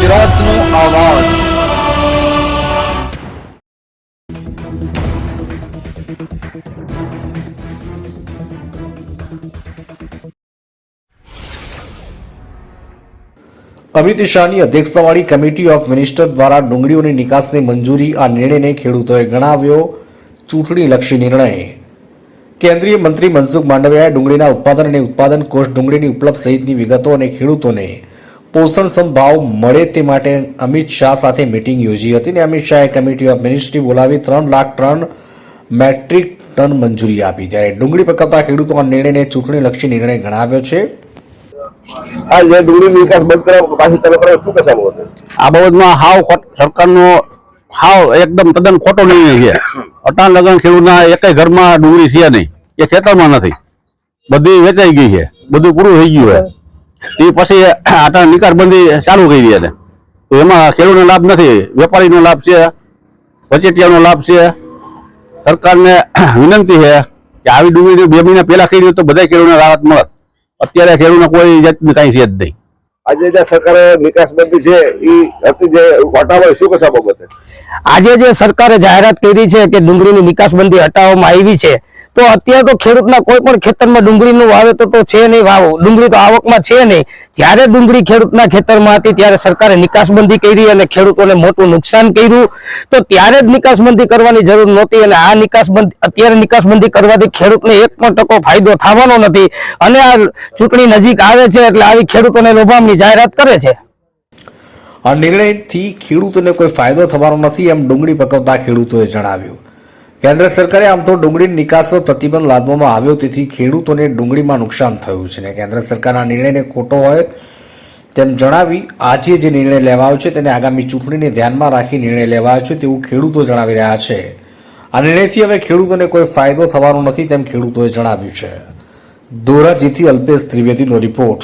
ગુજરાતનો અવાજ। અમિત શાહની અધ્યક્ષતાવાળી કમિટી ઓફ મિનિસ્ટર દ્વારા ડુંગળીઓની નિકાસની મંજૂરી। આ નિર્ણયને ખેડૂતોએ ગણાવ્યો ચૂંટણીલક્ષી નિર્ણય। કેન્દ્રીય મંત્રી મનસુખ માંડવિયાએ ડુંગળીના ઉત્પાદન અને ઉત્પાદન કોષ, ડુંગળીની ઉપલબ્ધ સહિતની વિગતો અને ખેડૂતોને પોષણક્ષમ ભાવ મળે તે માટે અમિત શાહ સાથે મીટિંગ યોજી હતી અને અમિત શાહે કમિટી ઓફ મિનિસ્ટ્રી બોલાવી 3 લાખ ટન મેટ્રિક ટન મંજૂરી આપી। ત્યારે ડુંગળી પકવતા ખેડૂતો આ નિર્ણયને ચૂંટણીલક્ષી નિર્ણય ગણાવ્યો છે। આ જે ડુંગળીની નિકાસ બંધ કરવા પાછી તમે કરો શું કહેશો? આ બાબતમાં હાવ સરકારનો હાવ એકદમ તદ્દન ખોટો નિર્ણય છે। અટાણ લગન ખેડૂતના એકેય ઘરમાં ડુંગળી છે નહીં, એ ખેતરમાં નથી, બધી વેચાઈ ગઈ છે, બધું પૂરું થઈ ગયું છે। એ પછી અટાણ નિકાસ બંધી ચાલુ કરી છે, તો એમાં ખેડૂતનો લાભ નથી, વેપારીનો લાભ છે, વચેટિયાનો લાભ છે। સરકારને વિનંતી છે કે આવી ડુંગળી 2 મહિના પહેલા કરી તો બધા ખેડૂતોને રાહત મળે। અત્યારે ખેડૂતને કોઈ જાતનું કાંઈ છે જ નહીં। આજે જે સરકારે નિકાસ બંધી છે એ હતી જે હટાવવા શું કહેશો બાબતે? આજે જે સરકારે જાહેરાત કરી છે કે ડુંગળીની નિકાસ બંધી હટાવવામાં આવી છે, તો અત્યારે તો ખેડૂતના કોઈ પણ ખેતરમાં ડુંગળીનું વાવેતર તો છે નહીં, ડુંગળી તો આવકમાં છે નહીં। જ્યારે ડુંગળી ખેડૂતના ખેતરમાં હતી ત્યારે સરકારે નિકાસબંધી કરી અને ખેડૂતોને મોટું નુકસાન કર્યું, તો ત્યારે જ નિકાસબંધી કરવાની જરૂર નહોતી। અને આ અત્યારે નિકાસબંધી કરવાથી ખેડૂતને 1% ફાયદો થવાનો નથી। અને આ ચૂંટણી નજીક આવે છે એટલે આવી ખેડૂતોને લોભામણી જાહેરાત કરે છે। આ નિર્ણયથી ખેડૂતોને કોઈ ફાયદો થવાનો નથી, એમ ડુંગળી પકવતા ખેડૂતોએ જણાવ્યું। કેન્દ્ર સરકારે આમ તો ડુંગળીની નિકાસ પર પ્રતિબંધ લાદવામાં આવ્યો, તેથી ખેડૂતોને ડુંગળીમાં નુકસાન થયું છે અને કેન્દ્ર સરકારના નિર્ણયને ખોટો હોય તેમ જણાવી આજે જે નિર્ણય લેવાયો છે તેને આગામી ચૂંટણીને ધ્યાનમાં રાખી નિર્ણય લેવાયો છે તેવું ખેડૂતો જણાવી રહ્યા છે। આ નિર્ણયથી હવે ખેડૂતોને કોઈ ફાયદો થવાનો નથી તેમ ખેડૂતોએ જણાવ્યું છે। ધોરાજીથી અલ્પેશ ત્રિવેદીનો રિપોર્ટ।